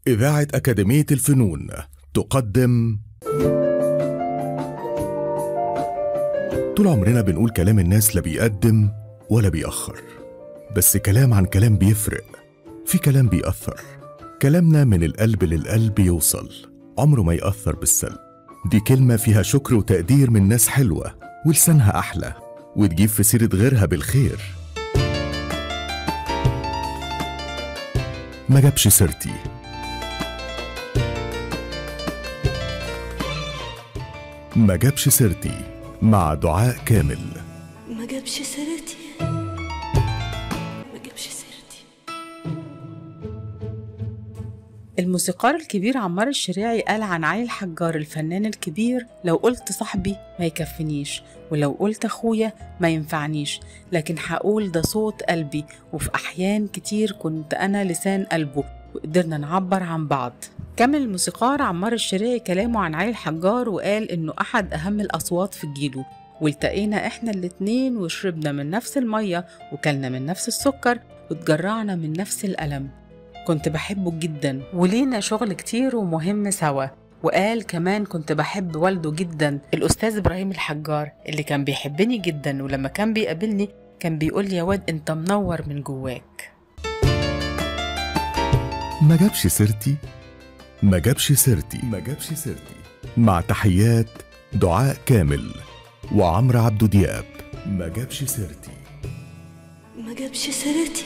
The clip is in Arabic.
إذاعة أكاديمية الفنون تقدم. طول عمرنا بنقول كلام الناس لا بيقدم ولا بيأخر، بس كلام عن كلام بيفرق، في كلام بيأثر. كلامنا من القلب للقلب يوصل، عمره ما يأثر بالسلب. دي كلمة فيها شكر وتقدير من ناس حلوة ولسانها أحلى، وتجيب في سيرة غيرها بالخير. ما جابش سيرتي. ما جابش سيرتي مع دعاء كامل. ما جابش سيرتي، ما جابش سيرتي. الموسيقار الكبير عمار الشريعي قال عن علي الحجار الفنان الكبير: لو قلت صاحبي ما يكفنيش، ولو قلت أخويا ما ينفعنيش، لكن هقول ده صوت قلبي، وفي أحيان كتير كنت أنا لسان قلبه، وقدرنا نعبر عن بعض. كمل الموسيقار عمار الشريعي كلامه عن علي الحجار وقال إنه أحد أهم الأصوات في جيله، والتقينا إحنا الاتنين وشربنا من نفس المية وكلنا من نفس السكر وتجرعنا من نفس الألم. كنت بحبه جدا ولينا شغل كتير ومهم سوا. وقال كمان كنت بحب والده جدا الأستاذ إبراهيم الحجار اللي كان بيحبني جدا، ولما كان بيقابلني كان بيقول لي: يا واد انت منور من جواك. ما جابش سيرتي، ما جابش سيرتي، ما جابش سيرتي. مع تحيات دعاء كامل وعمرو عبد دياب. ما جابش سيرتي، ما جابش سيرتي.